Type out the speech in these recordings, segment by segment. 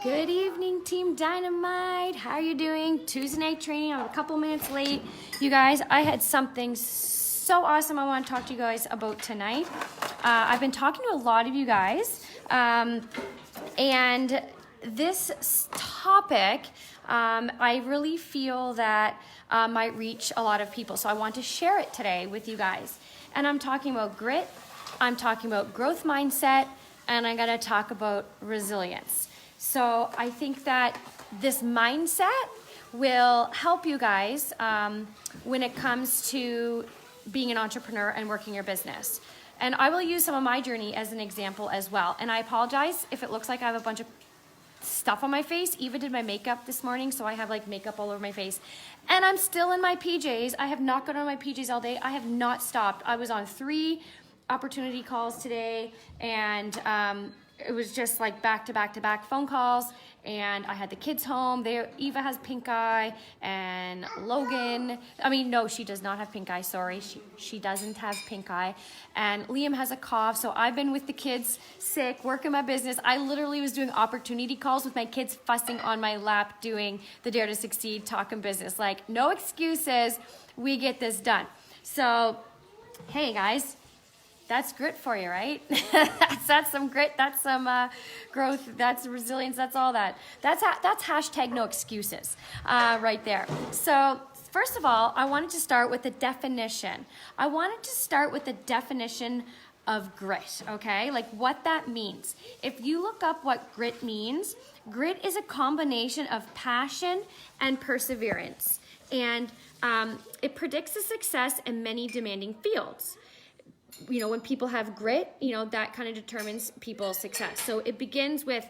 Good evening, Team Dynamite. How are you doing? Tuesday night training. I'm a couple minutes late. You guys, I had something so awesome I want to talk to you guys about tonight. I've been talking to a lot of you guys, and this topic, I really feel that might reach a lot of people. So I want to share it today with you guys. And I'm talking about grit. I'm talking about growth mindset, and I'm going to talk about resilience. So I think that this mindset will help you guys when it comes to being an entrepreneur and working your business. And I will use some of my journey as an example as well. And I apologize if it looks like I have a bunch of stuff on my face. Eva did my makeup this morning, so I have like makeup all over my face. And I'm still in my PJs. I have not gone on my PJs all day. I have not stopped. I was on 3 opportunity calls today, and it was just like back to back to back phone calls, and I had the kids home. Eva has pink eye, and Logan, no, she does not have pink eye, sorry. She doesn't have pink eye. And Liam has a cough, so I've been with the kids sick, working my business. I literally was doing opportunity calls with my kids fussing on my lap, doing the Dare to Succeed, talking business. Like, no excuses, we get this done. So, hey guys, that's grit for you, right? that's some grit, that's some growth, that's resilience, that's all that. That's hashtag no excuses right there. So first of all, I wanted to start with the definition. I wanted to start with the definition of grit, okay? Like what that means. If you look up what grit means, grit is a combination of passion and perseverance. And it predicts a success in many demanding fields. You know, when people have grit, that kind of determines people's success. So it begins with,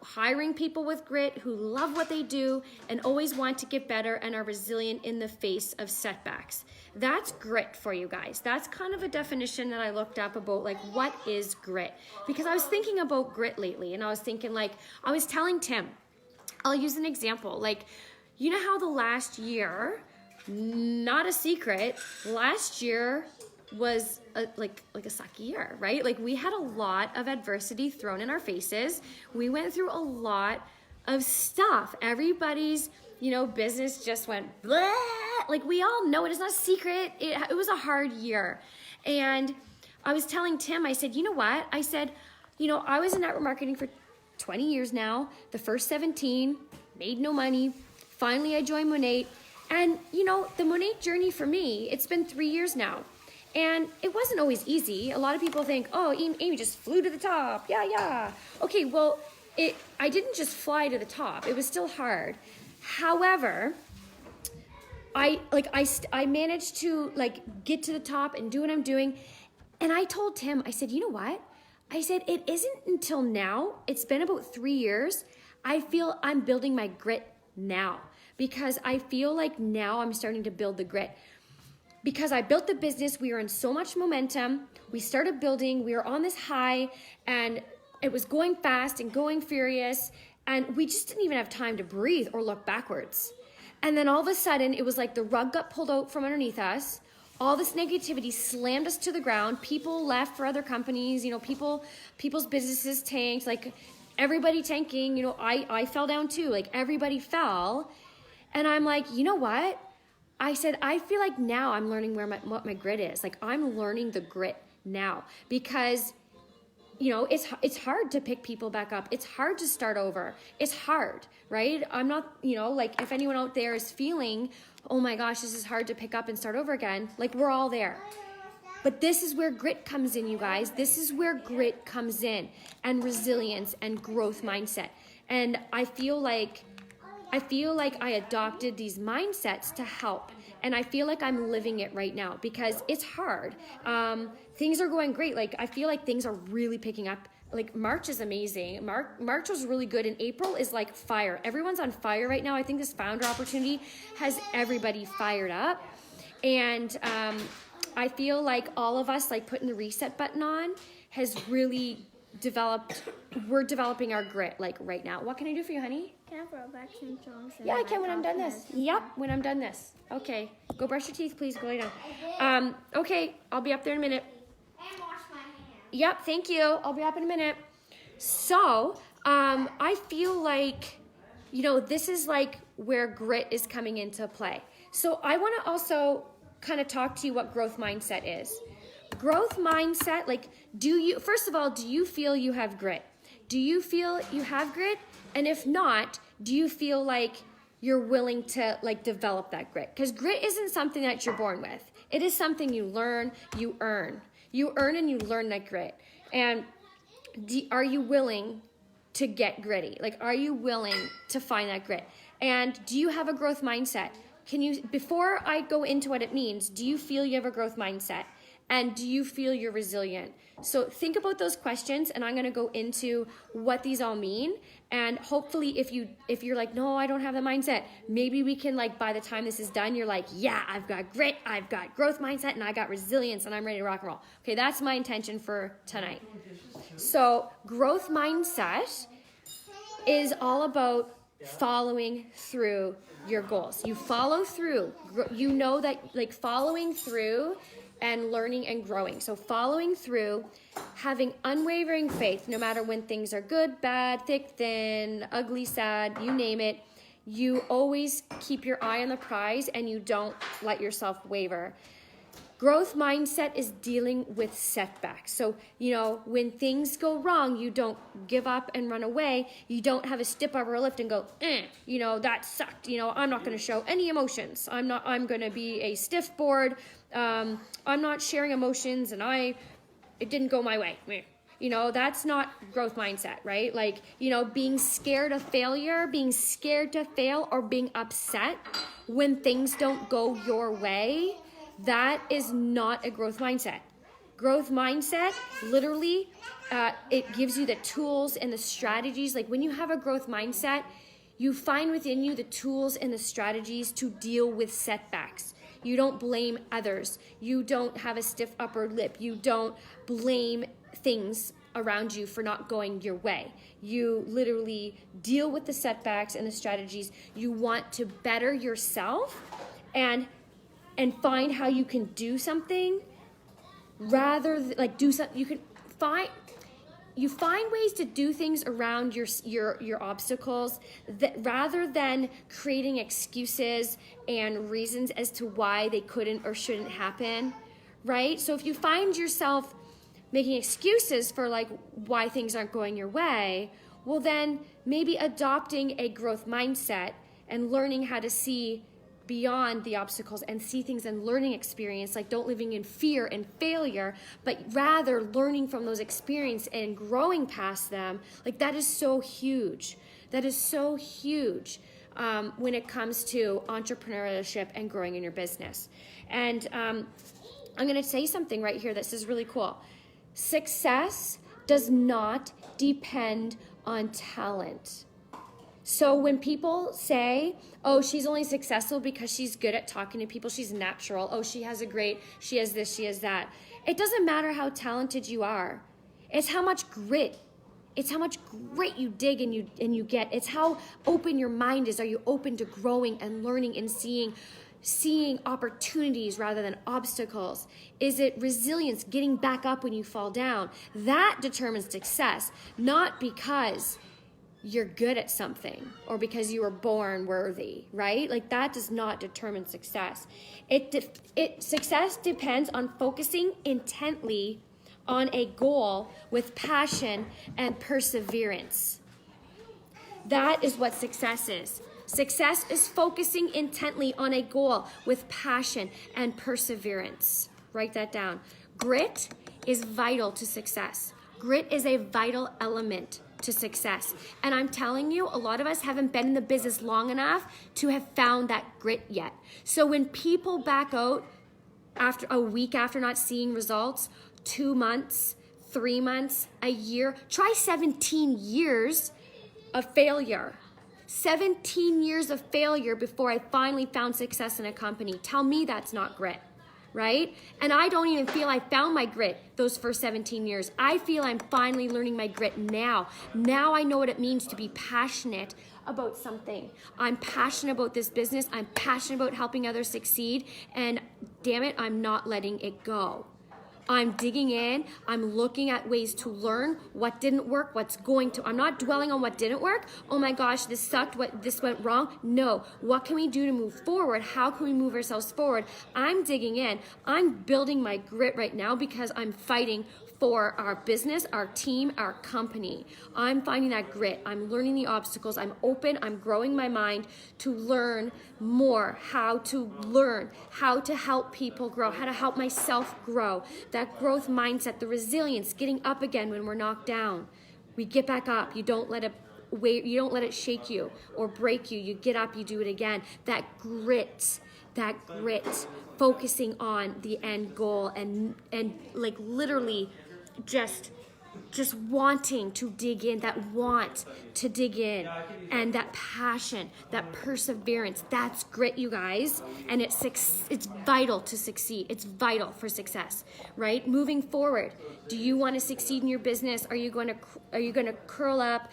hiring people with grit who love what they do and always want to get better and are resilient in the face of setbacks. That's grit for you guys. That's kind of a definition that I looked up about, like, what is grit? Because I was thinking about grit lately, and I was thinking, I was telling Tim, I'll use an example. Like, you know how the last year, not a secret, last year was like a sucky year, right? Like we had a lot of adversity thrown in our faces. We went through a lot of stuff. Everybody's, business just went blah. Like we all know it is not a secret. It was a hard year. And I was telling Tim, I said, you know what? I said, I was in network marketing for 20 years now. The first 17, made no money. Finally, I joined Monat. And, the Monat journey for me, it's been 3 years now. And it wasn't always easy. A lot of people think, oh, Amy just flew to the top. Yeah. Okay, well, I didn't just fly to the top. It was still hard. However, I managed to get to the top and do what I'm doing. And I told Tim, I said, you know what? I said, it isn't until now, it's been about 3 years, I feel I'm building my grit now. Because I feel like now I'm starting to build the grit. Because I built the business, we were in so much momentum, we started building, we were on this high, and it was going fast and going furious, and we just didn't even have time to breathe or look backwards. And then all of a sudden, it was like the rug got pulled out from underneath us, all this negativity slammed us to the ground, people left for other companies, people's businesses tanked, like everybody tanking, I fell down too, like everybody fell, and I'm like, you know what? I said, I feel like now I'm learning what my grit is. Like I'm learning the grit now because, it's hard to pick people back up. It's hard to start over. It's hard, right? I'm not, if anyone out there is feeling, oh my gosh, this is hard to pick up and start over again. Like we're all there. But this is where grit comes in, you guys. This is where grit comes in, and resilience and growth mindset. And I feel like I adopted these mindsets to help, and I feel like I'm living it right now because it's hard. Things are going great. Like I feel like things are really picking up. Like March is amazing. March was really good, and April is like fire. Everyone's on fire right now. I think this founder opportunity has everybody fired up, and I feel like all of us like putting the reset button on has really we're developing our grit like right now. What can I do for you, honey? Can I throw back some songs? Yeah, I can when I'm done this. Yep, when I'm done this. Okay, go brush your teeth, please. Go lay down. Okay, I'll be up there in a minute. And wash my hands. Yep, thank you. I'll be up in a minute. So I feel like, this is like where grit is coming into play. So I want to also kind of talk to you what growth mindset is. Growth mindset, like, first of all, do you feel you have grit? Do you feel you have grit? And if not, do you feel like you're willing to like develop that grit? Because grit isn't something that you're born with. It is something you learn, you earn. You earn and you learn that grit. And are you willing to get gritty? Like, are you willing to find that grit? And do you have a growth mindset? Before I go into what it means, do you feel you have a growth mindset? And do you feel you're resilient? So think about those questions, and I'm going to go into what these all mean. And hopefully if you're like, no, I don't have the mindset, maybe we can, like, by the time this is done, you're like, yeah, I've got grit, I've got growth mindset, and I got resilience, and I'm ready to rock and roll. Okay, that's my intention for tonight. So growth mindset is all about following through your goals. You follow through. You know that, like, following through and learning and growing. So following through, having unwavering faith, no matter when things are good, bad, thick, thin, ugly, sad, you name it, you always keep your eye on the prize and you don't let yourself waver. Growth mindset is dealing with setbacks. So, when things go wrong, you don't give up and run away. You don't have a stiff upper lip and go, that sucked. I'm not going to show any emotions. I'm going to be a stiff board. I'm not sharing emotions and it didn't go my way. That's not growth mindset, right? Like, being scared of failure, being scared to fail, or being upset when things don't go your way. That is not a growth mindset. Growth mindset, literally, it gives you the tools and the strategies. Like, when you have a growth mindset, you find within you the tools and the strategies to deal with setbacks. You don't blame others. You don't have a stiff upper lip. You don't blame things around you for not going your way. You literally deal with the setbacks and the strategies. You want to better yourself and find how you can do something rather than, like, do something. You find ways to do things around your obstacles that, rather than creating excuses and reasons as to why they couldn't or shouldn't happen, right? So if you find yourself making excuses for, like, why things aren't going your way, well, then maybe adopting a growth mindset and learning how to see beyond the obstacles and see things and learning experience, like, don't living in fear and failure, but rather learning from those experiences and growing past them. Like, that is so huge. That is so huge when it comes to entrepreneurship and growing in your business. And I'm going to say something right here that is really cool. Success does not depend on talent. So when people say, oh, she's only successful because she's good at talking to people, she's natural, oh, she has this, she has that. It doesn't matter how talented you are. It's how much grit. It's how much grit you dig and you get. It's how open your mind is. Are you open to growing and learning and seeing opportunities rather than obstacles? Is it resilience, getting back up when you fall down? That determines success, not because you're good at something or because you were born worthy, right? Like, that does not determine success. Success depends on focusing intently on a goal with passion and perseverance. That is what success is. Success is focusing intently on a goal with passion and perseverance. Write that down. Grit is vital to success. Grit is a vital element to success. And I'm telling you, a lot of us haven't been in the business long enough to have found that grit yet. So when people back out after a week after not seeing results, 2 months, 3 months, a year, try 17 years of failure. 17 years of failure before I finally found success in a company. Tell me that's not grit, right? And I don't even feel I found my grit those first 17 years. I feel I'm finally learning my grit now. Now I know what it means to be passionate about something. I'm passionate about this business. I'm passionate about helping others succeed. And damn it, I'm not letting it go. I'm digging in. I'm looking at ways to learn what didn't work, what's going to. I'm not dwelling on what didn't work. Oh my gosh, this sucked. This went wrong. No. What can we do to move forward? How can we move ourselves forward? I'm digging in. I'm building my grit right now because I'm fighting for our business, our team, our company. I'm finding that grit. I'm learning the obstacles. I'm open. I'm growing my mind to learn more, how to learn, how to help people grow, how to help myself grow. That growth mindset, the resilience, getting up again when we're knocked down. We get back up. You don't let it shake you or break you. You get up, you do it again. That grit, focusing on the end goal and like literally just wanting to dig in, that want to dig in, and that passion, that perseverance, that's grit, you guys. And it's vital to succeed. It's vital for success, right? Moving forward, do you want to succeed in your business? Are you going to curl up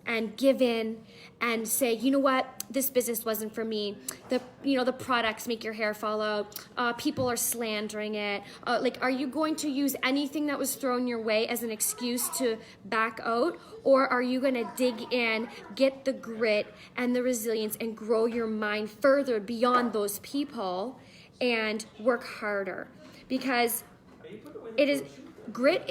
and give in and say, you know what, this business wasn't for me. The products make your hair fall out. People are slandering it. Are you going to use anything that was thrown your way as an excuse to back out? Or are you gonna dig in, get the grit and the resilience and grow your mind further beyond those people and work harder? Because grit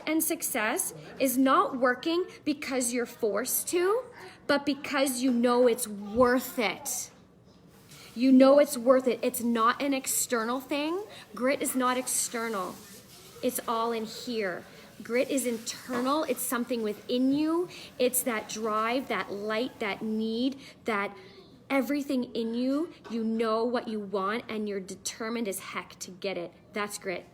and success is not working because you're forced to, but because you know it's worth it. You know it's worth it. It's not an external thing. Grit is not external. It's all in here. Grit is internal. It's something within you. It's that drive, that light, that need, that everything in you. You know what you want and you're determined as heck to get it. That's grit.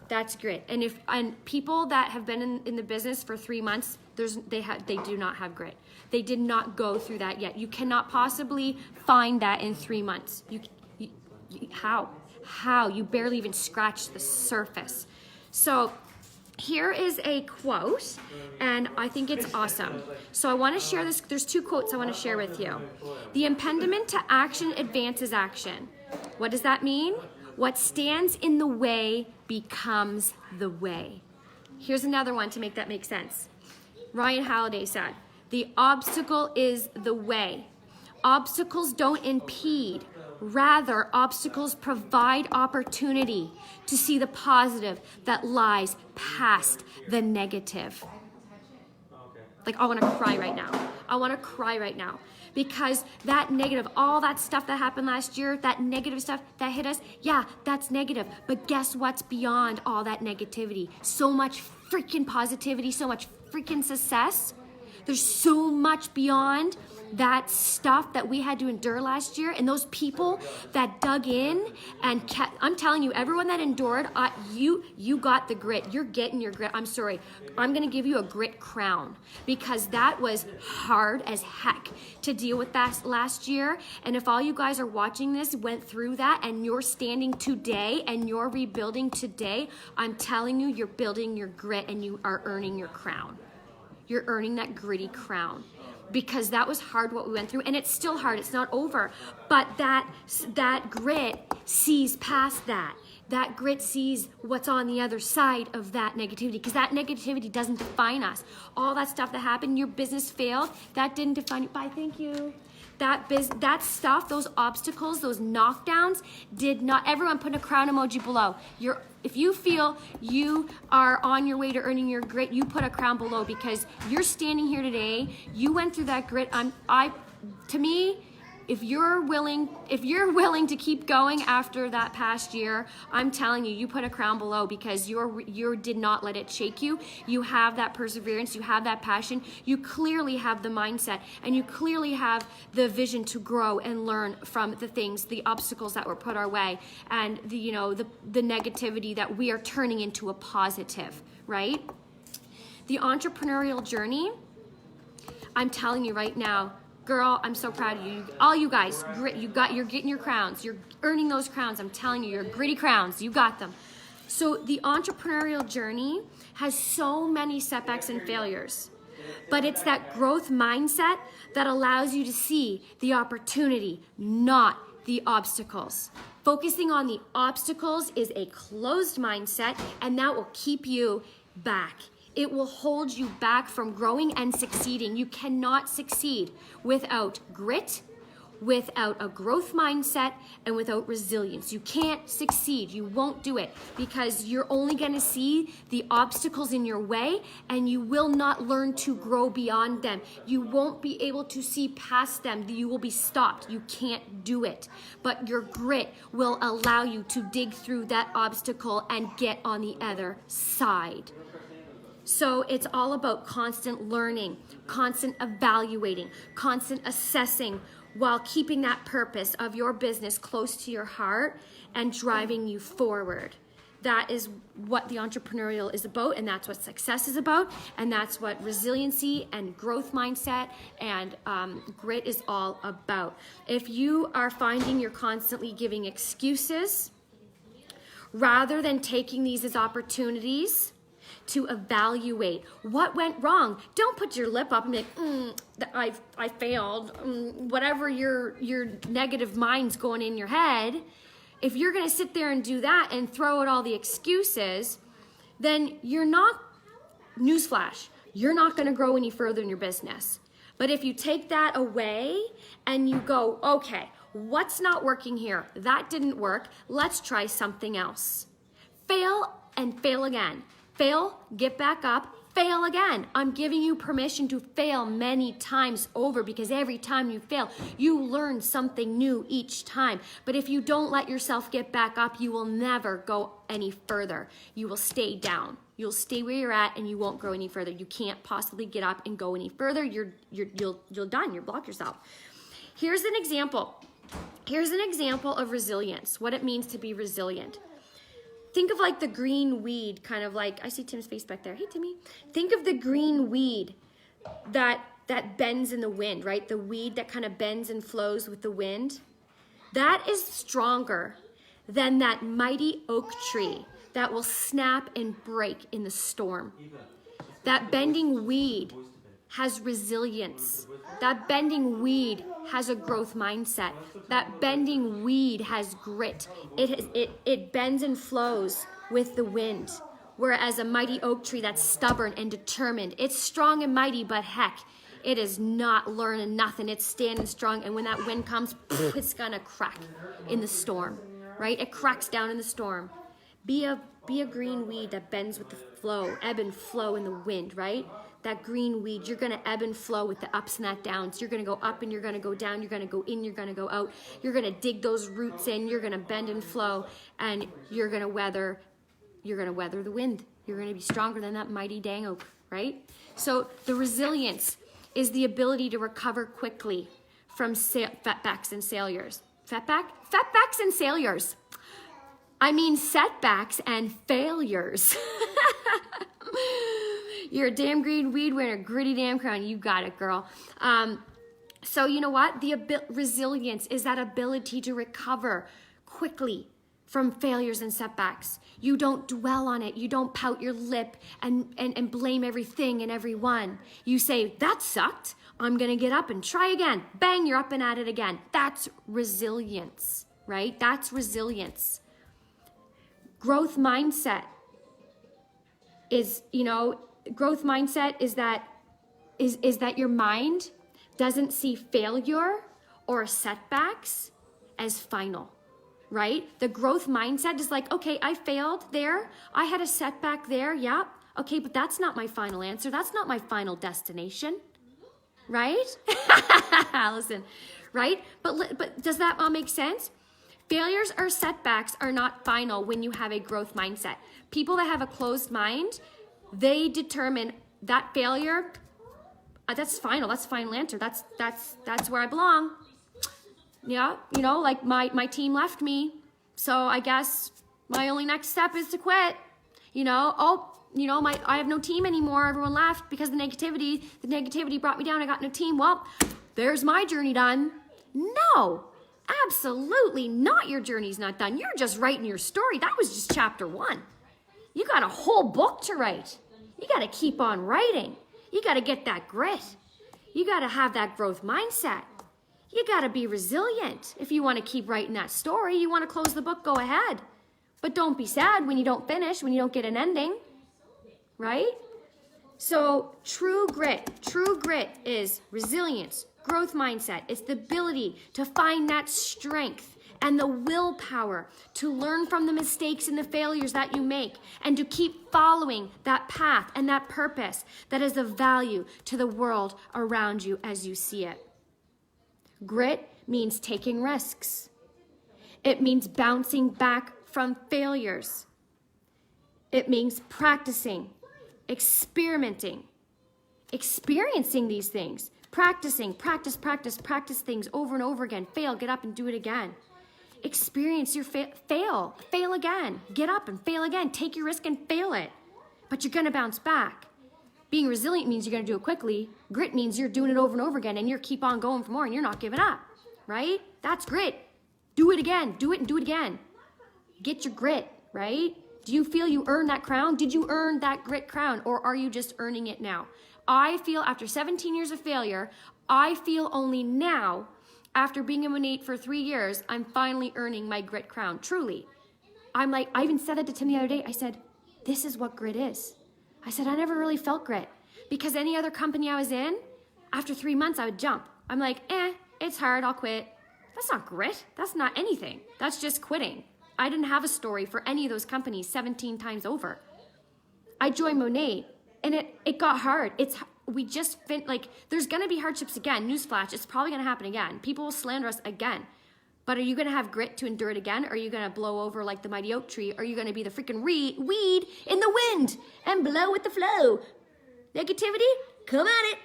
That's grit. And people that have been in the business for 3 months, they do not have grit. They did not go through that yet. You cannot possibly find that in 3 months. How? You barely even scratched the surface. So here is a quote, and I think it's awesome. So I want to share this. There's 2 quotes I want to share with you. The impediment to action advances action. What does that mean? What stands in the way becomes the way. Here's another one to make that make sense. Ryan Halliday said, the obstacle is the way. Obstacles don't impede. Rather, obstacles provide opportunity to see the positive that lies past the negative. I want to cry right now. I want to cry right now. Because that negative, all that stuff that happened last year, that negative stuff that hit us, yeah, that's negative. But guess what's beyond all that negativity? So much freaking positivity, so much freaking success. There's so much beyond that stuff that we had to endure last year, and those people that dug in and kept, I'm telling you, everyone that endured, you got the grit. You're getting your grit. I'm sorry. I'm going to give you a grit crown because that was hard as heck to deal with that last year. And if all you guys are watching this went through that and you're standing today and you're rebuilding today, I'm telling you, you're building your grit and you are earning your crown. You're earning that gritty crown. Because that was hard what we went through, and it's still hard, it's not over. But that grit sees past that. That grit sees what's on the other side of that negativity, because that negativity doesn't define us. All that stuff that happened, your business failed, that didn't define you. Bye, thank you. That stuff, those obstacles, those knockdowns did not. Everyone put a crown emoji below. If you feel you are on your way to earning your grit, you put a crown below because you're standing here today. You went through that grit. To me, if you're willing to keep going after that past year, I'm telling you, you put a crown below because you did not let it shake you. You have that perseverance, you have that passion, you clearly have the mindset, and you clearly have the vision to grow and learn from the things, the obstacles that were put our way, and the negativity that we are turning into a positive, right? The entrepreneurial journey, I'm telling you right now, girl, I'm so proud of you. All you guys, you're getting your crowns. You're earning those crowns. I'm telling you, you're gritty crowns. You got them. So the entrepreneurial journey has so many setbacks and failures. But it's that growth mindset that allows you to see the opportunity, not the obstacles. Focusing on the obstacles is a closed mindset, and that will keep you back. It will hold you back from growing and succeeding. You cannot succeed without grit, without a growth mindset, and without resilience. You can't succeed. You won't do it because you're only going to see the obstacles in your way and you will not learn to grow beyond them. You won't be able to see past them. You will be stopped. You can't do it. But your grit will allow you to dig through that obstacle and get on the other side. So it's all about constant learning, constant evaluating, constant assessing, while keeping that purpose of your business close to your heart and driving you forward. That is what the entrepreneurial is about, and that's what success is about, and that's what resiliency and growth mindset and grit is all about. If you are finding you're constantly giving excuses rather than taking these as opportunities to evaluate what went wrong. Don't put your lip up and be like, I failed. Whatever your negative mind's going in your head. If you're going to sit there and do that and throw out all the excuses, then you're not, newsflash, you're not going to grow any further in your business. But if you take that away and you go, okay, what's not working here? That didn't work. Let's try something else. Fail and fail again. Fail, get back up, fail again. I'm giving you permission to fail many times over because every time you fail, you learn something new each time. But if you don't let yourself get back up, you will never go any further. You will stay down. You'll stay where you're at and you won't grow any further. You can't possibly get up and go any further. You're done. You'll block yourself. Here's an example. Here's an example of resilience, what it means to be resilient. Think of like the green weed, kind of like, I see Tim's face back there. Hey, Timmy. Think of the green weed that bends in the wind, right? The weed that kind of bends and flows with the wind. That is stronger than that mighty oak tree that will snap and break in the storm. That bending weed has resilience. That bending weed has a growth mindset. That bending weed has grit. It bends and flows with the wind. Whereas a mighty oak tree that's stubborn and determined, it's strong and mighty, but heck, it is not learning nothing. It's standing strong, and when that wind comes, it's gonna crack in the storm, right? It cracks down in the storm. Be a green weed that bends with the flow, ebb and flow in the wind, right? That green weed, you're going to ebb and flow with the ups and the downs. You're going to go up and you're going to go down. You're going to go in, you're going to go out. You're going to dig those roots in. You're going to bend and flow, and you're going to weather the wind. You're going to be stronger than that mighty dang oak, right? So the resilience is the ability to recover quickly from setbacks and failures. Setbacks and failures. I mean setbacks and failures. You're a damn green weed wearing a gritty damn crown. You got it, girl. So you know what? Resilience is that ability to recover quickly from failures and setbacks. You don't dwell on it. You don't pout your lip and blame everything and everyone. You say, that sucked. I'm going to get up and try again. Bang, you're up and at it again. That's resilience, right? That's resilience. Growth mindset is, growth mindset is that your mind doesn't see failure or setbacks as final, right? The growth mindset is like, okay, I failed there. I had a setback there. Yeah. Okay, but that's not my final answer. That's not my final destination, right? Listen, right? But does that all make sense? Failures or setbacks are not final when you have a growth mindset. People that have a closed mind, they determine that failure, that's final. That's final answer. That's where I belong. Yeah, like my team left me, so I guess my only next step is to quit. I have no team anymore. Everyone left because of the negativity. The negativity brought me down. I got no team. Well, there's my journey done. No, absolutely not. Your journey's not done. You're just writing your story. That was just chapter 1. You got a whole book to write. You got to keep on writing. You got to get that grit. You got to have that growth mindset. You gotta be resilient. If you wanna keep writing that story, you wanna close the book, go ahead. But don't be sad when you don't finish, when you don't get an ending, right? So true grit is resilience, growth mindset. It's the ability to find that strength and the willpower to learn from the mistakes and the failures that you make and to keep following that path and that purpose that is of value to the world around you as you see it. Grit means taking risks. It means bouncing back from failures. It means practicing, experimenting, experiencing these things, practice things over and over again, fail, get up and do it again. Experience your fail again, get up and fail again, take your risk and fail it, but you're gonna bounce back. Being resilient means you're gonna do it quickly. Grit means you're doing it over and over again and you're keep on going for more and you're not giving up, right? That's grit. Do it again, do it and do it again. Get your grit, right? Do you feel you earned that crown? Did you earn that grit crown or are you just earning it now? I feel after 17 years of failure, I feel only now, after being a Monat for 3 years, I'm finally earning my grit crown, truly. I'm like, I even said that to Tim the other day. I said, this is what grit is. I said, I never really felt grit because any other company I was in, after 3 months, I would jump. I'm like, it's hard, I'll quit. That's not grit. That's not anything. That's just quitting. I didn't have a story for any of those companies 17 times over. I joined Monat and it got hard. There's gonna be hardships again. Newsflash, it's probably gonna happen again. People will slander us again. But are you gonna have grit to endure it again? Or are you gonna blow over like the mighty oak tree? Or are you gonna be the freaking weed in the wind and blow with the flow? Negativity, come at it.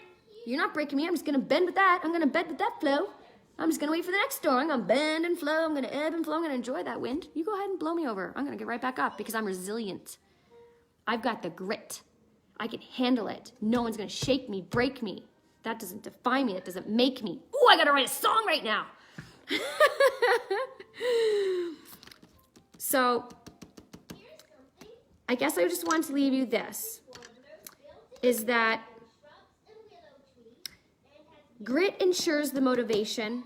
You're not breaking me. I'm just gonna bend with that. I'm gonna bend with that flow. I'm just gonna wait for the next storm. I'm gonna bend and flow. I'm gonna ebb and flow. I'm gonna enjoy that wind. You go ahead and blow me over. I'm gonna get right back up because I'm resilient. I've got the grit. I can handle it. No one's gonna shake me, break me. That doesn't define me. That doesn't make me. Ooh, I gotta write a song right now. So, I guess I just want to leave you this, is that grit ensures the motivation.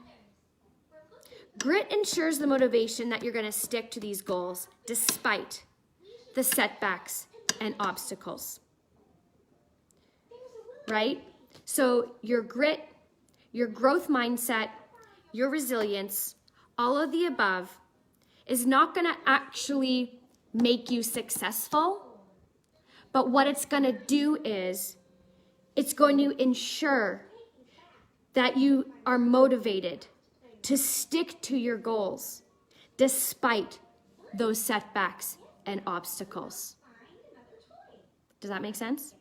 Grit ensures the motivation that you're gonna stick to these goals despite the setbacks and obstacles. Right? So your grit, your growth mindset, your resilience, all of the above is not going to actually make you successful, but what it's going to do is it's going to ensure that you are motivated to stick to your goals despite those setbacks and obstacles. Does that make sense?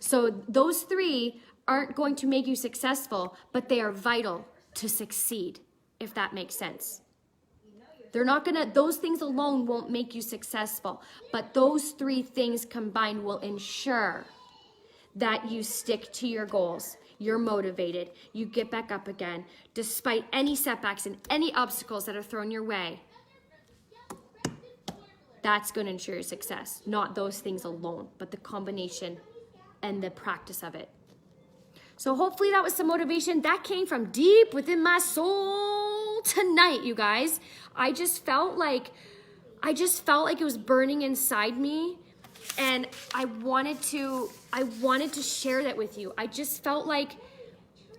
So those three aren't going to make you successful, but they are vital to succeed, if that makes sense. They're not gonna, those things alone won't make you successful, but those three things combined will ensure that you stick to your goals. You're motivated, you get back up again, despite any setbacks and any obstacles that are thrown your way. That's gonna ensure your success, not those things alone, but the combination and the practice of it. So hopefully that was some motivation that came from deep within my soul tonight, you guys. I just felt like it was burning inside me, and I wanted to share that with you. I just felt like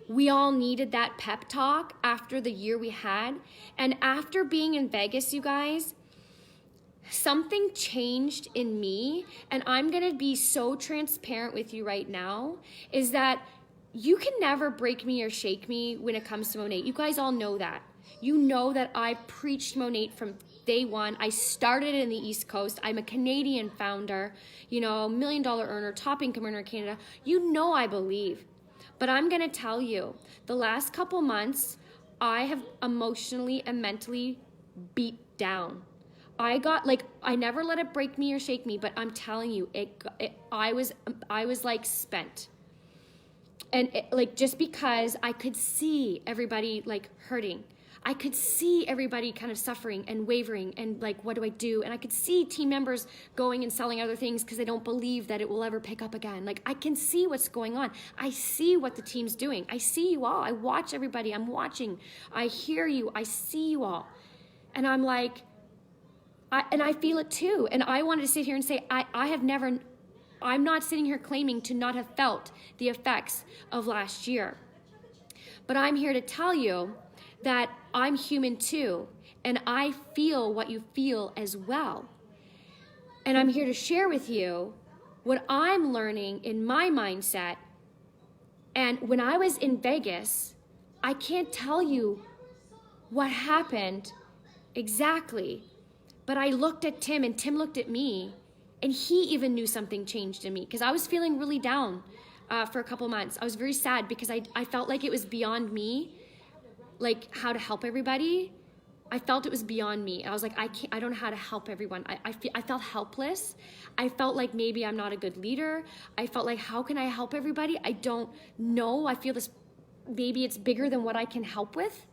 we all needed that pep talk after the year we had. And after being in Vegas, you guys, something changed in me, and I'm gonna be so transparent with you right now, is that you can never break me or shake me when it comes to Monat. You guys all know that. You know that I preached Monat from day one. I started in the East Coast. I'm a Canadian founder, $1 million earner, top income earner in Canada. You know I believe. But I'm gonna tell you, the last couple months, I have emotionally and mentally beat down. I never let it break me or shake me, but I'm telling you, I was like spent. And just because I could see everybody like hurting, I could see everybody kind of suffering and wavering and like, what do I do? And I could see team members going and selling other things because they don't believe that it will ever pick up again. Like, I can see what's going on. I see what the team's doing. I see you all. I watch everybody. I'm watching. I hear you. I see you all. And I'm like, I feel it too. And I wanted to sit here and say, I'm not sitting here claiming to not have felt the effects of last year. But I'm here to tell you that I'm human too, and I feel what you feel as well. And I'm here to share with you what I'm learning in my mindset. And when I was in Vegas, I can't tell you what happened exactly, but I looked at Tim and Tim looked at me, and he even knew something changed in me because I was feeling really down for a couple months. I was very sad because I felt like it was beyond me, like how to help everybody. I felt it was beyond me. I was like, I don't know how to help everyone. I felt helpless. I felt like maybe I'm not a good leader. I felt like, how can I help everybody? I don't know. I feel this, maybe it's bigger than what I can help with.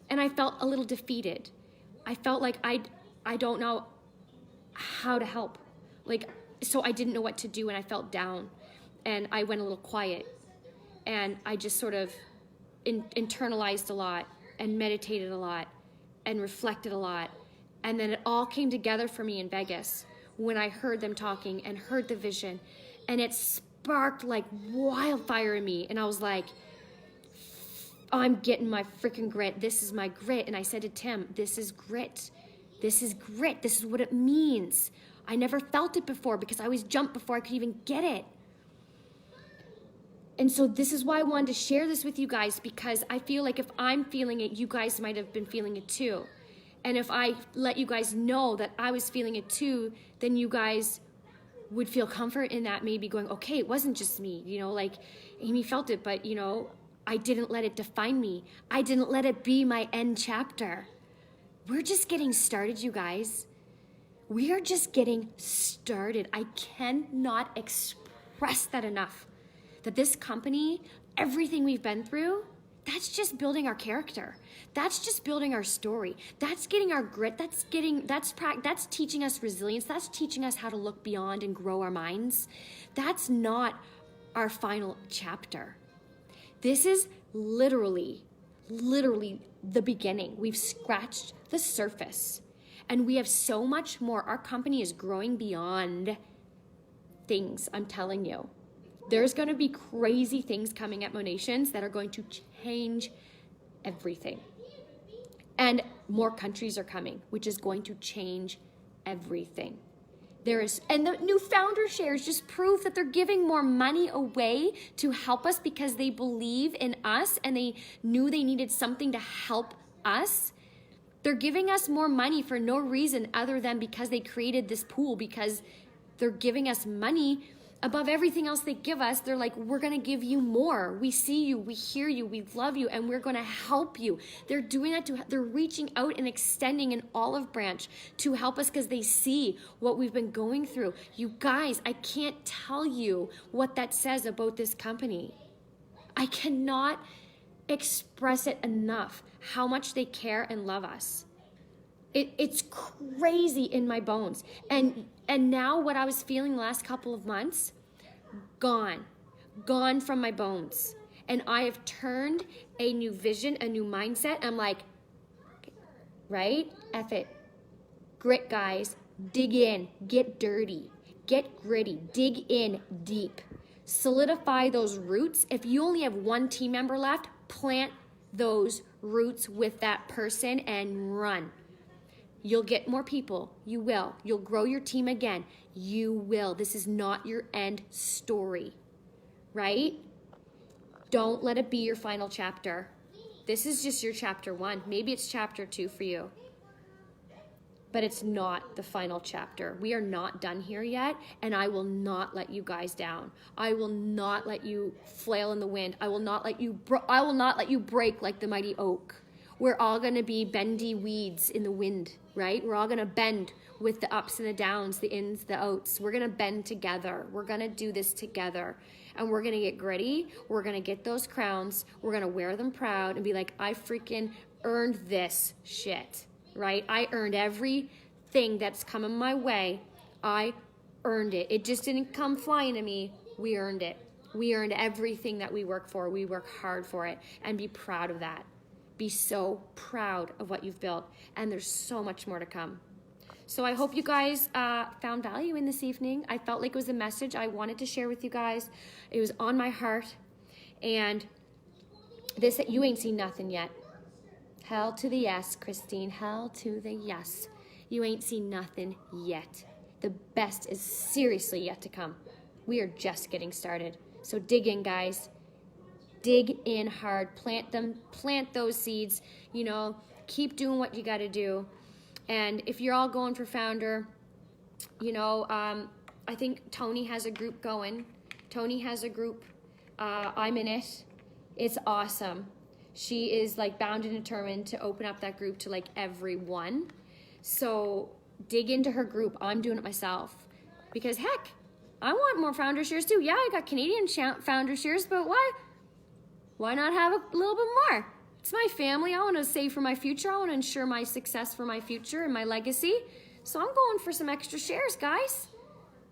And I felt a little defeated. I felt like I don't know how to help. Like, so I didn't know what to do and I felt down and I went a little quiet and I just sort of internalized a lot and meditated a lot and reflected a lot. And then it all came together for me in Vegas when I heard them talking and heard the vision, and it sparked like wildfire in me. And I was like, I'm getting my freaking grit. This is my grit. And I said to Tim, this is grit. This is grit. This is what it means. I never felt it before because I always jumped before I could even get it. And so this is why I wanted to share this with you guys, because I feel like if I'm feeling it, you guys might have been feeling it too. And if I let you guys know that I was feeling it too, then you guys would feel comfort in that, maybe going, okay, it wasn't just me, you know, like Amy felt it, but you know, I didn't let it define me. I didn't let it be my end chapter. We're just getting started, you guys. We are just getting started. I cannot express that enough. That this company, everything we've been through, that's just building our character. That's just building our story. That's getting our grit. That's teaching us resilience. That's teaching us how to look beyond and grow our minds. That's not our final chapter. This is literally the beginning. We've scratched the surface and we have so much more. Our company is growing beyond things, I'm telling you. There's going to be crazy things coming at Monations that are going to change everything. And more countries are coming, which is going to change everything. And the new founder shares just prove that they're giving more money away to help us because they believe in us and they knew they needed something to help us. They're giving us more money for no reason other than because they created this pool, because they're giving us money above everything else they give us. They're like, we're going to give you more. We see you, we hear you, we love you, and we're going to help you. They're doing that they're reaching out and extending an olive branch to help us because they see what we've been going through. You guys, I can't tell you what that says about this company. I cannot express it enough, how much they care and love us. It's crazy in my bones. And now what I was feeling the last couple of months, gone from my bones. And I have turned a new vision, a new mindset. I'm like, right? F it. Grit, guys. Dig in. Get dirty. Get gritty. Dig in deep. Solidify those roots. If you only have one team member left, plant those roots with that person and run. You'll get more people. You will. You'll grow your team again. You will. This is not your end story, right? Don't let it be your final chapter. This is just your chapter 1. Maybe it's chapter 2 for you, but it's not the final chapter. We are not done here yet, and I will not let you guys down. I will not let you flail in the wind. I will not let you break like the mighty oak. We're all going to be bendy weeds in the wind, right? We're all going to bend with the ups and the downs, the ins, the outs. We're going to bend together. We're going to do this together. And we're going to get gritty. We're going to get those crowns. We're going to wear them proud and be like, I freaking earned this shit, right? I earned everything that's coming my way. I earned it. It just didn't come flying to me. We earned it. We earned everything that we work for. We work hard for it, and be proud of that. Be so proud of what you've built, and there's so much more to come. So I hope you guys found value in this evening. I felt like it was a message I wanted to share with you guys. It was on my heart, and this, you ain't seen nothing yet. Hell to the yes, Christine, hell to the yes. You ain't seen nothing yet. The best is seriously yet to come. We are just getting started. So dig in, guys. Dig in hard. Plant them. Plant those seeds. You know, keep doing what you got to do. And if you're all going for founder, you know, I think Tony has a group going. Tony has a group. I'm in it. It's awesome. She is like bound and determined to open up that group to like everyone. So dig into her group. I'm doing it myself because heck, I want more founder shares too. Yeah, I got Canadian founder shares, but why? Why not have a little bit more? It's my family. I want to save for my future. I want to ensure my success for my future and my legacy. So I'm going for some extra shares, guys.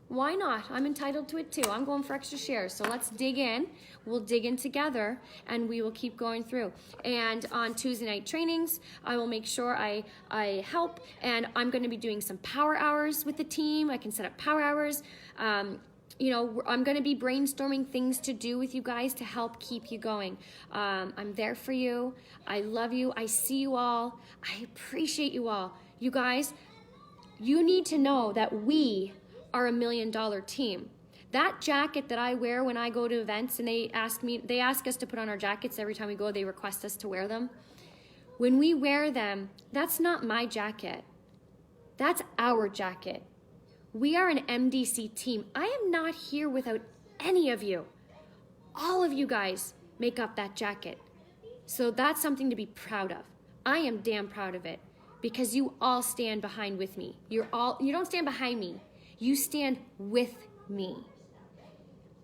Why not? I'm entitled to it too. I'm going for extra shares. So let's dig in. We'll dig in together and we will keep going through. And on Tuesday night trainings, I will make sure I help, and I'm going to be doing some power hours with the team. I can set up power hours. You know, I'm going to be brainstorming things to do with you guys to help keep you going. I'm there for you. I love you. I see you all. I appreciate you all. You guys, you need to know that we are $1 million team. That jacket that I wear when I go to events, and they ask us to put on our jackets every time we go, they request us to wear them. When we wear them, that's not my jacket. That's our jacket. We are an MDC team. I am not here without any of you. All of you guys make up that jacket. So that's something to be proud of. I am damn proud of it because you all stand behind with me. You don't stand behind me. You stand with me.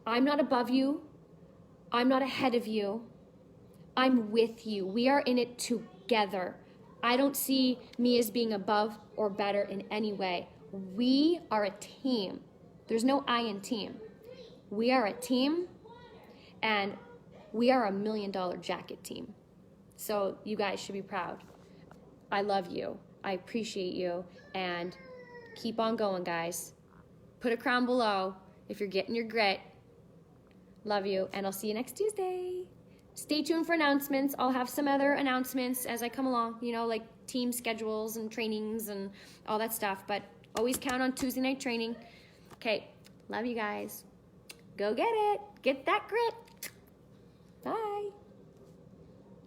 I'm not above you. I'm not ahead of you. I'm with you. We are in it together. I don't see me as being above or better in any way. We are a team. There's no I in team. We are a team, and we are $1 million jacket team. So you guys should be proud. I love you. I appreciate you, and keep on going, guys. Put a crown below if you're getting your grit. Love you, and I'll see you next Tuesday. Stay tuned for announcements. I'll have some other announcements as I come along, you know, like team schedules and trainings and all that stuff, but always count on Tuesday night training. Okay, love you guys. Go get it. Get that grit. Bye.